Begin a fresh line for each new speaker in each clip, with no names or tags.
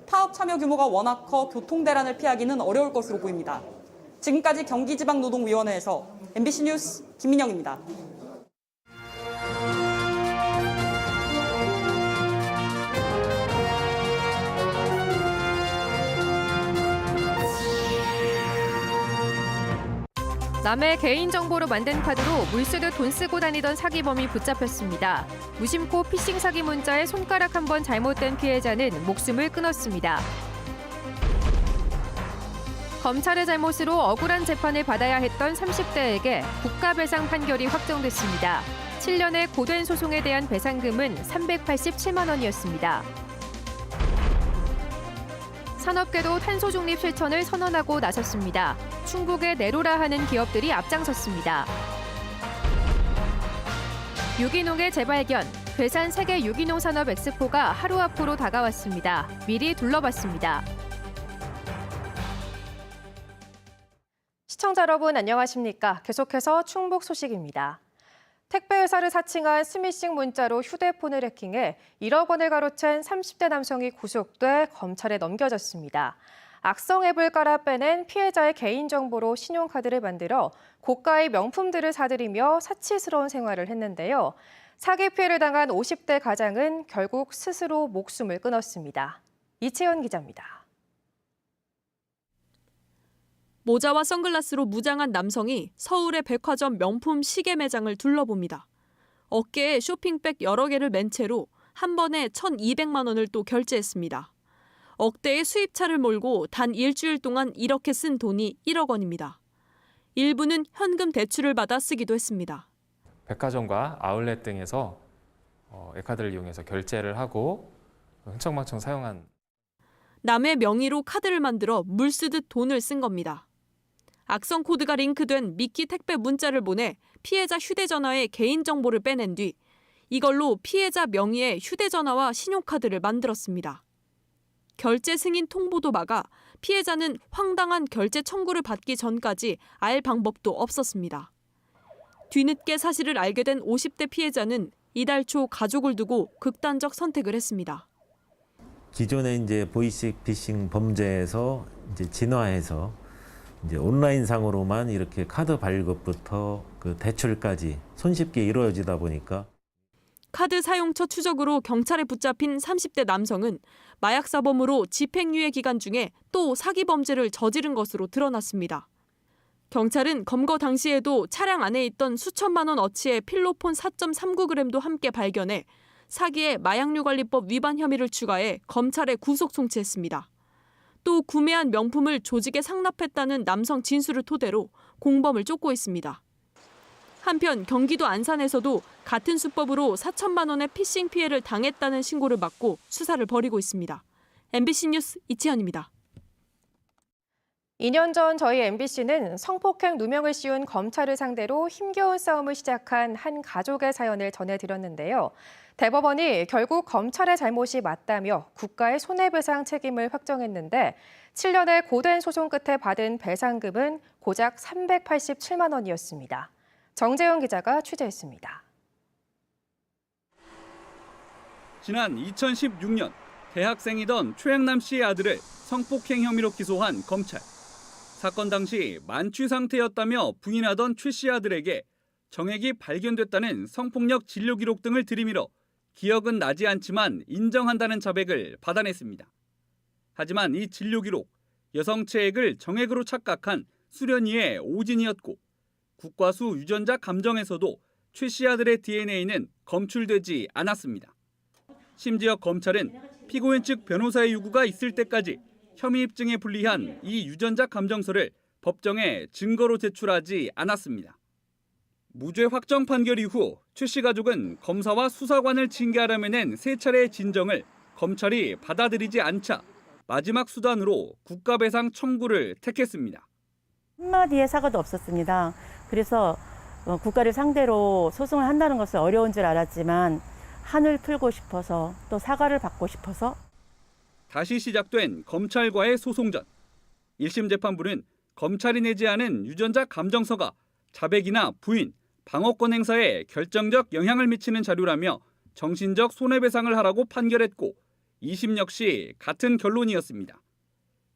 파업 참여 규모가 워낙 커 교통 대란을 피하기는 어려울 것으로 보입니다. 지금까지 경기지방노동위원회에서 MBC 뉴스 김민영입니다.
남의 개인정보로 만든 카드로 물 쓰듯 돈 쓰고 다니던 사기범이 붙잡혔습니다. 무심코 피싱 사기 문자에 손가락 한 번 잘못된 피해자는 목숨을 끊었습니다. 검찰의 잘못으로 억울한 재판을 받아야 했던 30대에게 국가배상 판결이 확정됐습니다. 7년의 고된 소송에 대한 배상금은 387만 원이었습니다. 산업계도 탄소 중립 실천을 선언하고 나섰습니다. 충북에 내로라 하는 기업들이 앞장섰습니다. 유기농의 재발견, 괴산 세계 유기농 산업 엑스포가 하루 앞으로 다가왔습니다. 미리 둘러봤습니다. 시청자 여러분 안녕하십니까? 계속해서 충북 소식입니다. 택배회사를 사칭한 스미싱 문자로 휴대폰을 해킹해 1억 원을 가로챈 30대 남성이 구속돼 검찰에 넘겨졌습니다. 악성 앱을 깔아 빼낸 피해자의 개인정보로 신용카드를 만들어 고가의 명품들을 사들이며 사치스러운 생활을 했는데요. 사기 피해를 당한 50대 가장은 결국 스스로 목숨을 끊었습니다. 이채연 기자입니다.
모자와 선글라스로 무장한 남성이 서울의 백화점 명품 시계 매장을 둘러봅니다. 어깨에 쇼핑백 여러 개를 맨 채로 한 번에 1,200만 원을 또 결제했습니다. 억대의 수입차를 몰고 단 일주일 동안 이렇게 쓴 돈이 1억 원입니다. 일부는 현금 대출을 받아 쓰기도 했습니다.
백화점과 아울렛 등에서 앱카드를 이용해서 결제를 하고 흥청망청 사용한
남의 명의로 카드를 만들어 물 쓰듯 돈을 쓴 겁니다. 악성 코드가 링크된 미끼 택배 문자를 보내 피해자 휴대전화에 개인정보를 빼낸 뒤 이걸로 피해자 명의의 휴대전화와 신용카드를 만들었습니다. 결제 승인 통보도 막아 피해자는 황당한 결제 청구를 받기 전까지 알 방법도 없었습니다. 뒤늦게 사실을 알게 된 50대 피해자는 이달 초 가족을 두고 극단적 선택을 했습니다.
기존의 이제 보이스피싱 범죄에서 이제 진화해서 이제 온라인상으로만 이렇게 카드 발급부터 그 대출까지 손쉽게 이루어지다 보니까
카드 사용처 추적으로 경찰에 붙잡힌 30대 남성은 마약 사범으로 집행유예 기간 중에 또 사기 범죄를 저지른 것으로 드러났습니다. 경찰은 검거 당시에도 차량 안에 있던 수천만 원 어치의 필로폰 4.39g도 함께 발견해 사기에 마약류관리법 위반 혐의를 추가해 검찰에 구속 송치했습니다. 또 구매한 명품을 조직에 상납했다는 남성 진술을 토대로 공범을 쫓고 있습니다. 한편 경기도 안산에서도 같은 수법으로 4천만 원의 피싱 피해를 당했다는 신고를 받고 수사를 벌이고 있습니다. MBC 뉴스 이치현입니다.
2년 전 저희 MBC는 성폭행 누명을 씌운 검찰을 상대로 힘겨운 싸움을 시작한 한 가족의 사연을 전해드렸는데요. 대법원이 결국 검찰의 잘못이 맞다며 국가의 손해배상 책임을 확정했는데 7년의 고된 소송 끝에 받은 배상금은 고작 387만 원이었습니다. 정재훈 기자가 취재했습니다.
지난 2016년 대학생이던 최양남 씨의 아들을 성폭행 혐의로 기소한 검찰. 사건 당시 만취 상태였다며 부인하던 최 씨 아들에게 정액이 발견됐다는 성폭력 진료 기록 등을 들이밀어 기억은 나지 않지만 인정한다는 자백을 받아냈습니다. 하지만 이 진료 기록, 여성체액을 정액으로 착각한 수련이의 오진이었고 국과수 유전자 감정에서도 최 씨 아들의 DNA는 검출되지 않았습니다. 심지어 검찰은 피고인 측 변호사의 요구가 있을 때까지 혐의 입증에 불리한 이 유전자 감정서를 법정에 증거로 제출하지 않았습니다. 무죄 확정 판결 이후 최 씨 가족은 검사와 수사관을 징계하라며 낸 세 차례의 진정을 검찰이 받아들이지 않자 마지막 수단으로 국가배상 청구를 택했습니다.
한마디의 사과도 없었습니다. 그래서 국가를 상대로 소송을 한다는 것은 어려운 줄 알았지만 한을 풀고 싶어서 또 사과를 받고 싶어서
다시 시작된 검찰과의 소송전. 1심 재판부는 검찰이 내지 않은 유전자 감정서가 자백이나 부인, 방어권 행사에 결정적 영향을 미치는 자료라며 정신적 손해배상을 하라고 판결했고 2심 역시 같은 결론이었습니다.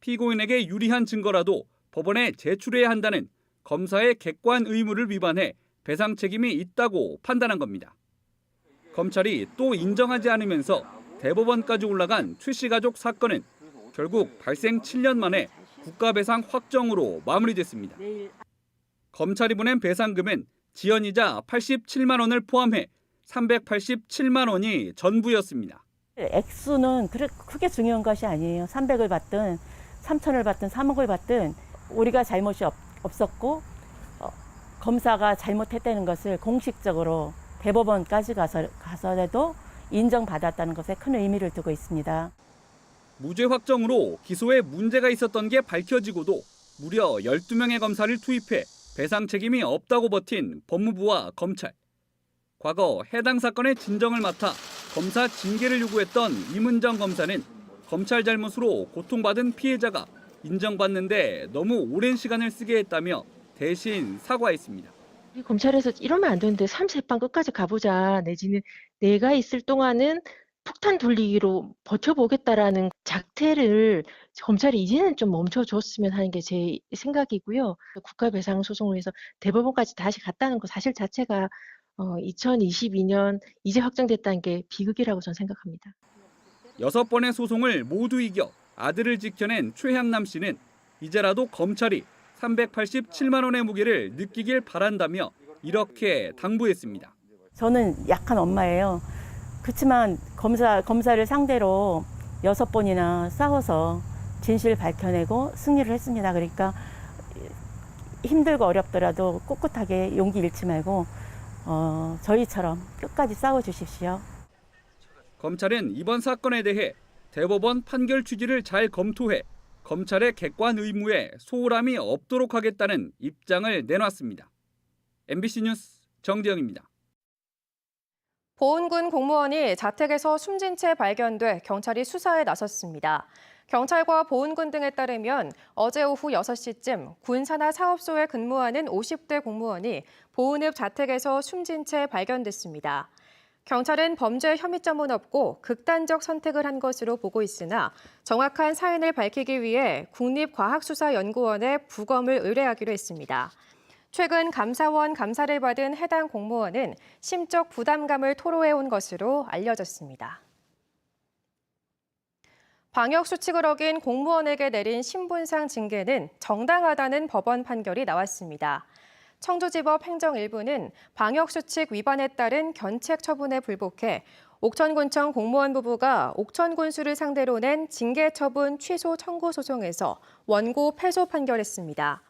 피고인에게 유리한 증거라도 법원에 제출해야 한다는 검사의 객관 의무를 위반해 배상 책임이 있다고 판단한 겁니다. 검찰이 또 인정하지 않으면서 대법원까지 올라간 최 씨 가족 사건은 결국 발생 7년 만에 국가배상 확정으로 마무리됐습니다. 검찰이 보낸 배상금은 지연이자 87만 원을 포함해 387만 원이 전부였습니다.
액수는 크게 중요한 것이 아니에요. 300을 받든 3천을 받든 3억을 받든 우리가 잘못이 없었고 검사가 잘못했다는 것을 공식적으로 대법원까지 가서라도 인정받았다는 것에 큰 의미를 두고 있습니다.
무죄 확정으로 기소에 문제가 있었던 게 밝혀지고도 무려 12명의 검사를 투입해 배상 책임이 없다고 버틴 법무부와 검찰. 과거 해당 사건의 진정을 맡아 검사 징계를 요구했던 임은정 검사는 검찰 잘못으로 고통받은 피해자가 인정받는데 너무 오랜 시간을 쓰게 했다며 대신 사과했습니다.
검찰에서 이러면 안 되는데 3세판 끝까지 가보자 내지는 내가 있을 동안은 폭탄 돌리기로 버텨보겠다라는 작태를 검찰이 이제는 좀 멈춰줬으면 하는 게 제 생각이고요. 국가배상 소송을 해서 대법원까지 다시 갔다는 것 사실 자체가 2022년 이제 확정됐다는 게 비극이라고 저는 생각합니다.
6번의 소송을 모두 이겨 아들을 지켜낸 최향남 씨는 이제라도 검찰이 387만 원의 무게를 느끼길 바란다며 이렇게 당부했습니다.
저는 약한 엄마예요. 그렇지만 검사를 상대로 6번이나 싸워서 진실을 밝혀내고 승리를 했습니다. 그러니까 힘들고 어렵더라도 꿋꿋하게 용기 잃지 말고 저희처럼 끝까지 싸워주십시오.
검찰은 이번 사건에 대해 대법원 판결 취지를 잘 검토해 검찰의 객관 의무에 소홀함이 없도록 하겠다는 입장을 내놨습니다. MBC 뉴스 정재영입니다.
보은군 공무원이 자택에서 숨진 채 발견돼 경찰이 수사에 나섰습니다. 경찰과 보은군 등에 따르면 어제 오후 6시쯤 군 산하 사업소에 근무하는 50대 공무원이 보은읍 자택에서 숨진 채 발견됐습니다. 경찰은 범죄 혐의점은 없고 극단적 선택을 한 것으로 보고 있으나 정확한 사인을 밝히기 위해 국립과학수사연구원에 부검을 의뢰하기로 했습니다. 최근 감사원 감사를 받은 해당 공무원은 심적 부담감을 토로해온 것으로 알려졌습니다. 방역수칙을 어긴 공무원에게 내린 신분상 징계는 정당하다는 법원 판결이 나왔습니다. 청주지법 행정 1부는 방역수칙 위반에 따른 견책 처분에 불복해 옥천군청 공무원 부부가 옥천군수를 상대로 낸 징계처분 취소 청구 소송에서 원고 패소 판결했습니다.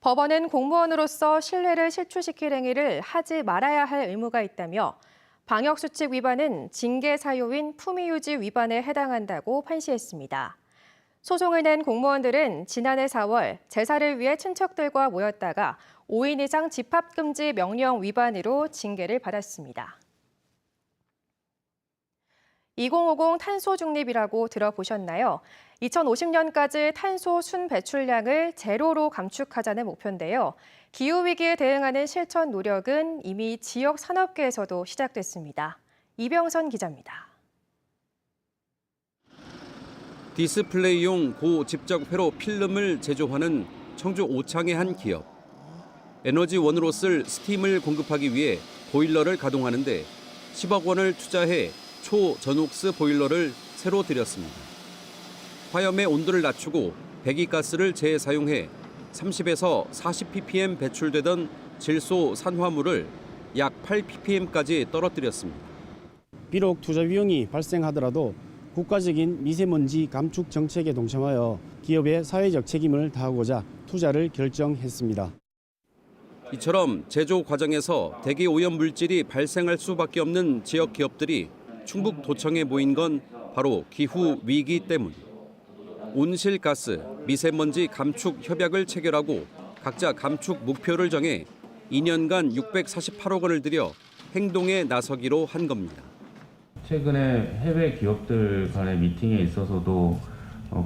법원은 공무원으로서 신뢰를 실추시킬 행위를 하지 말아야 할 의무가 있다며 방역수칙 위반은 징계 사유인 품위유지 위반에 해당한다고 판시했습니다. 소송을 낸 공무원들은 지난해 4월 제사를 위해 친척들과 모였다가 5인 이상 집합금지 명령 위반으로 징계를 받았습니다. 2050 탄소 중립이라고 들어보셨나요? 2050년까지 탄소 순 배출량을 제로로 감축하자는 목표인데요. 기후위기에 대응하는 실천 노력은 이미 지역 산업계에서도 시작됐습니다. 이병선 기자입니다.
디스플레이용 고집적회로 필름을 제조하는 청주 오창의 한 기업. 에너지원으로 쓸 스팀을 공급하기 위해 보일러를 가동하는데 10억 원을 투자해 초전옥스 보일러를 새로 들였습니다. 화염의 온도를 낮추고 배기가스를 재사용해 30에서 40ppm 배출되던 질소 산화물을 약 8ppm까지 떨어뜨렸습니다.
비록 투자 비용이 발생하더라도 국가적인 미세먼지 감축 정책에 동참하여 기업의 사회적 책임을 다하고자 투자를 결정했습니다.
이처럼 제조 과정에서 대기 오염 물질이 발생할 수밖에 없는 지역 기업들이 충북도청에 모인 건 바로 기후 위기 때문. 온실가스, 미세먼지 감축 협약을 체결하고 각자 감축 목표를 정해 2년간 648억 원을 들여 행동에 나서기로 한 겁니다.
최근에 해외 기업들 간의 미팅에 있어서도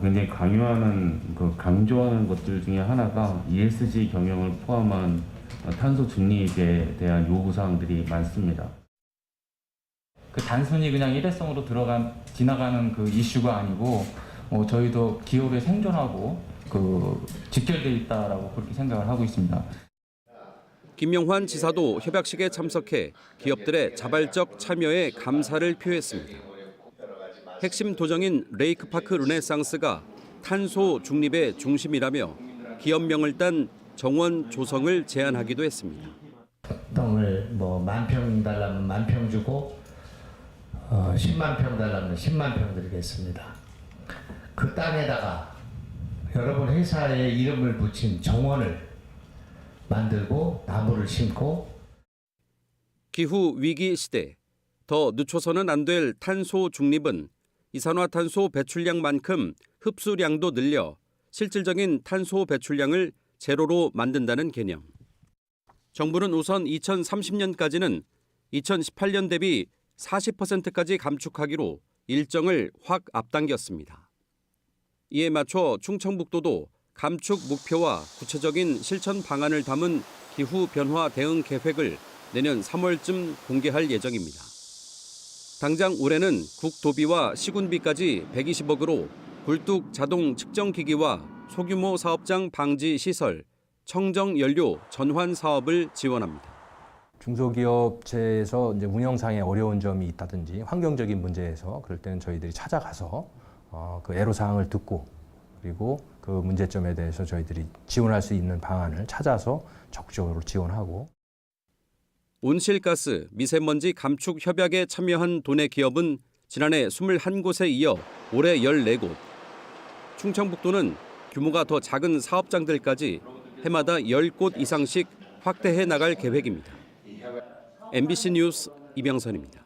굉장히 강조하는 것들 중에 하나가 ESG 경영을 포함한 탄소 중립에 대한 요구 사항들이 많습니다.
그 단순히 그냥 일회성으로 지나가는 그 이슈가 아니고 저희도 기업의 생존하고 직결돼 있다라고 그렇게 생각을 하고 있습니다.
김영환 지사도 협약식에 참석해 기업들의 자발적 참여에 감사를 표했습니다. 핵심 도정인 레이크파크 르네상스가 탄소 중립의 중심이라며 기업명을 딴 정원 조성을 제안하기도 했습니다.
땅을 10,000평 달라면 10,000평 주고 10만 평 달라면 10만 평 드리겠습니다. 그 땅에다가 여러분 회사의 이름을 붙인 정원을 만들고 나무를 심고
기후 위기 시대 더 늦춰서는 안 될 탄소 중립은 이산화탄소 배출량만큼 흡수량도 늘려 실질적인 탄소 배출량을 제로로 만든다는 개념. 정부는 우선 2030년까지는 2018년 대비 40%까지 감축하기로 일정을 확 앞당겼습니다. 이에 맞춰 충청북도도 감축 목표와 구체적인 실천 방안을 담은 기후변화 대응 계획을 내년 3월쯤 공개할 예정입니다. 당장 올해는 국도비와 시군비까지 120억으로 굴뚝 자동 측정기기와 소규모 사업장 방지 시설, 청정 연료 전환 사업을 지원합니다.
중소기업체에서 이제 운영상에 어려운 점이 있다든지 환경적인 문제에서 그럴 때는 저희들이 찾아가서 그 애로사항을 듣고 그리고 그 문제점에 대해서 저희들이 지원할 수 있는 방안을 찾아서 적극적으로 지원하고.
온실가스, 미세먼지 감축 협약에 참여한 도내 기업은 지난해 21곳에 이어 올해 14곳. 충청북도는 규모가 더 작은 사업장들까지 해마다 10곳 이상씩 확대해 나갈 계획입니다. MBC 뉴스 이병선입니다.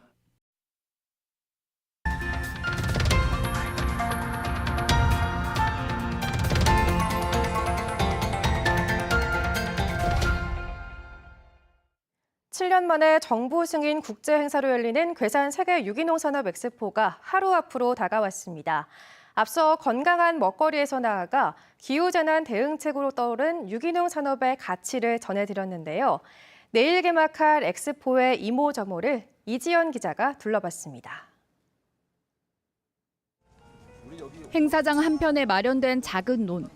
칠 년 만에 정부 승인 국제 행사로 열리는 괴산 세계 유기농 산업 엑스포가 하루 앞으로 다가왔습니다. 앞서 건강한 먹거리에서 나아가 기후재난 대응책으로 떠오른 유기농 산업의 가치를 전해드렸는데요. 내일 개막할 엑스포의 이모저모를 이지연 기자가 둘러봤습니다.
행사장 한편에 마련된 작은 논.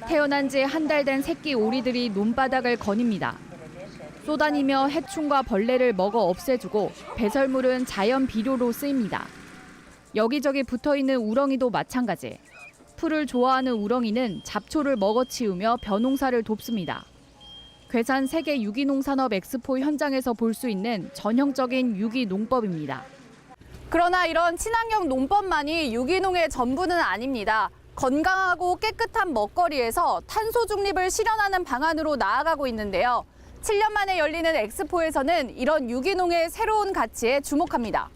태어난 지 한 달 된 새끼 오리들이 논바닥을 거닙니다. 쏘다니며 해충과 벌레를 먹어 없애주고 배설물은 자연 비료로 쓰입니다. 여기저기 붙어있는 우렁이도 마찬가지. 풀을 좋아하는 우렁이는 잡초를 먹어치우며 벼농사를 돕습니다. 괴산 세계 유기농 산업 엑스포 현장에서 볼 수 있는 전형적인 유기농법입니다.
그러나 이런 친환경 농법만이 유기농의 전부는 아닙니다. 건강하고 깨끗한 먹거리에서 탄소 중립을 실현하는 방안으로 나아가고 있는데요. 7년 만에 열리는 엑스포에서는 이런 유기농의 새로운 가치에 주목합니다.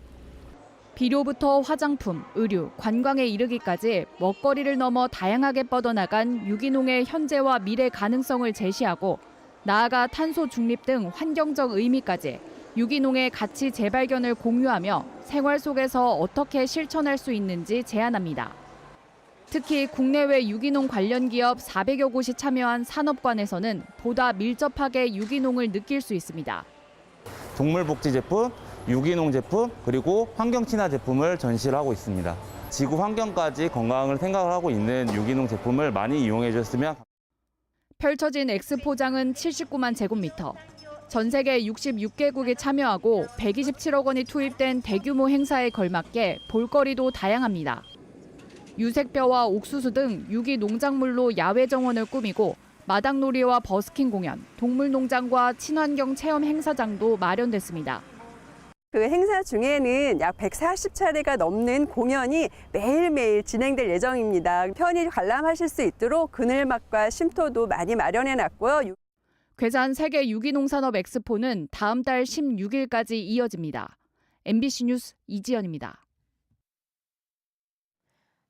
비료부터 화장품, 의류, 관광에 이르기까지 먹거리를 넘어 다양하게 뻗어나간 유기농의 현재와 미래 가능성을 제시하고 나아가 탄소 중립 등 환경적 의미까지 유기농의 가치 재발견을 공유하며 생활 속에서 어떻게 실천할 수 있는지 제안합니다. 특히 국내외 유기농 관련 기업 400여 곳이 참여한 산업관에서는 보다 밀접하게 유기농을 느낄 수 있습니다.
동물복지 제품, 유기농 제품, 그리고 환경 친화 제품을 전시를 하고 있습니다. 지구 환경까지 건강을 생각을 하고 있는 유기농 제품을 많이 이용해 주셨으면.
펼쳐진 엑스포장은 79만 제곱미터. 전 세계 66개국이 참여하고 127억 원이 투입된 대규모 행사에 걸맞게 볼거리도 다양합니다. 유색벼와 옥수수 등 유기 농작물로 야외 정원을 꾸미고 마당놀이와 버스킹 공연, 동물농장과 친환경 체험 행사장도 마련됐습니다.
그 행사 중에는 약 140차례가 넘는 공연이 매일매일 진행될 예정입니다. 편히 관람하실 수 있도록 그늘막과 쉼터도 많이 마련해놨고요.
괴산 세계 유기농 산업 엑스포는 다음 달 16일까지 이어집니다. MBC 뉴스 이지연입니다.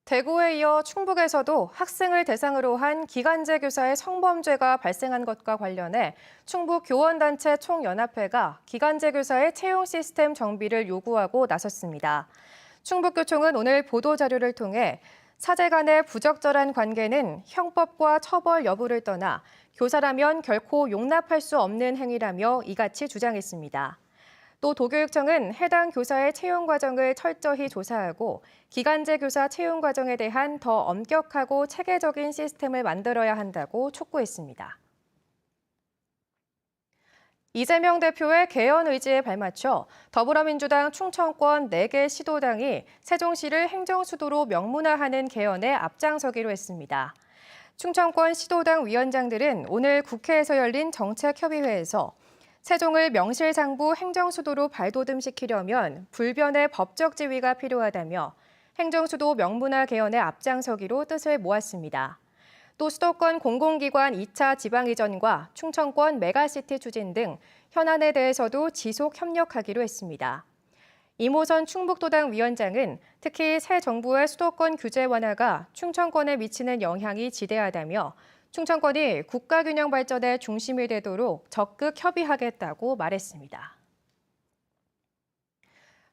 대구에 이어 충북에서도 학생을 대상으로 한 기간제 교사의 성범죄가 발생한 것과 관련해 충북 교원단체 총연합회가 기간제 교사의 채용 시스템 정비를 요구하고 나섰습니다. 충북교총은 오늘 보도자료를 통해 사제 간의 부적절한 관계는 형법과 처벌 여부를 떠나 교사라면 결코 용납할 수 없는 행위라며 이같이 주장했습니다. 또 도교육청은 해당 교사의 채용 과정을 철저히 조사하고 기간제 교사 채용 과정에 대한 더 엄격하고 체계적인 시스템을 만들어야 한다고 촉구했습니다. 이재명 대표의 개헌 의지에 발맞춰 더불어민주당 충청권 4개 시도당이 세종시를 행정수도로 명문화하는 개헌에 앞장서기로 했습니다. 충청권 시도당 위원장들은 오늘 국회에서 열린 정책협의회에서 세종을 명실상부 행정수도로 발돋움시키려면 불변의 법적 지위가 필요하다며 행정수도 명문화 개헌에 앞장서기로 뜻을 모았습니다. 또 수도권 공공기관 2차 지방이전과 충청권 메가시티 추진 등 현안에 대해서도 지속 협력하기로 했습니다. 이모선 충북도당 위원장은 특히 새 정부의 수도권 규제 완화가 충청권에 미치는 영향이 지대하다며 충청권이 국가균형 발전의 중심이 되도록 적극 협의하겠다고 말했습니다.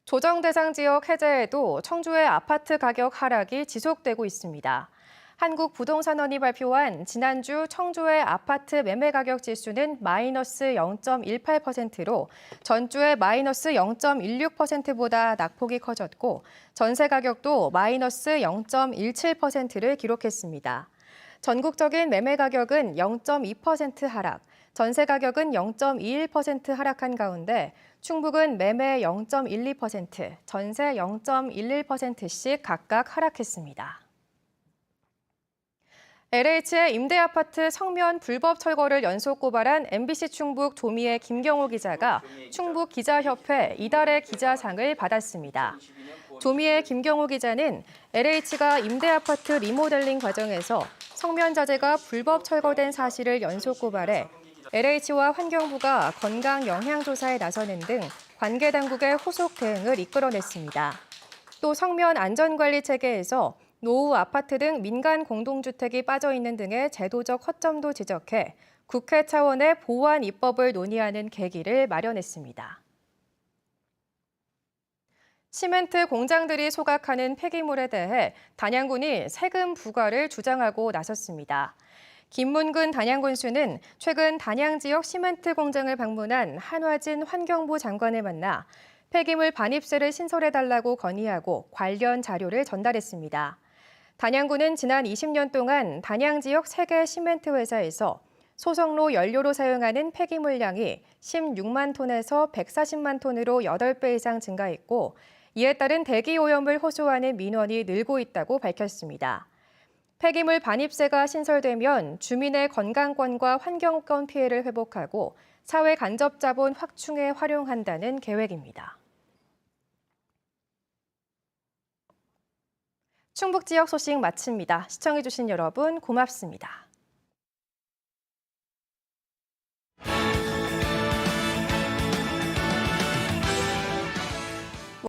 조정 대상 지역 해제에도 청주의 아파트 가격 하락이 지속되고 있습니다. 한국부동산원이 발표한 지난주 청주의 아파트 매매 가격 지수는 마이너스 0.18%로 전주의 마이너스 0.16%보다 낙폭이 커졌고 전세 가격도 마이너스 0.17%를 기록했습니다. 전국적인 매매 가격은 0.2% 하락, 전세 가격은 0.21% 하락한 가운데 충북은 매매 0.12%, 전세 0.11%씩 각각 하락했습니다. LH의 임대아파트 성면 불법 철거를 연속 고발한 MBC 충북 조미애 김경호 기자가 충북기자협회 이달의 기자상을 받았습니다. 조미애 김경호 기자는 LH가 임대아파트 리모델링 과정에서 성면 자재가 불법 철거된 사실을 연속 고발해 LH와 환경부가 건강 영향조사에 나서는 등 관계 당국의 후속 대응을 이끌어냈습니다. 또 성면 안전관리 체계에서 노후 아파트 등 민간 공동주택이 빠져있는 등의 제도적 허점도 지적해 국회 차원의 보완 입법을 논의하는 계기를 마련했습니다. 시멘트 공장들이 소각하는 폐기물에 대해 단양군이 세금 부과를 주장하고 나섰습니다. 김문근 단양군수는 최근 단양 지역 시멘트 공장을 방문한 한화진 환경부 장관을 만나 폐기물 반입세를 신설해달라고 건의하고 관련 자료를 전달했습니다. 단양군은 지난 20년 동안 단양 지역 3개 시멘트 회사에서 소성로 연료로 사용하는 폐기물량이 16만 톤에서 140만 톤으로 8배 이상 증가했고 이에 따른 대기 오염을 호소하는 민원이 늘고 있다고 밝혔습니다. 폐기물 반입세가 신설되면 주민의 건강권과 환경권 피해를 회복하고 사회 간접 자본 확충에 활용한다는 계획입니다. 충북 지역 소식 마칩니다. 시청해주신 여러분 고맙습니다.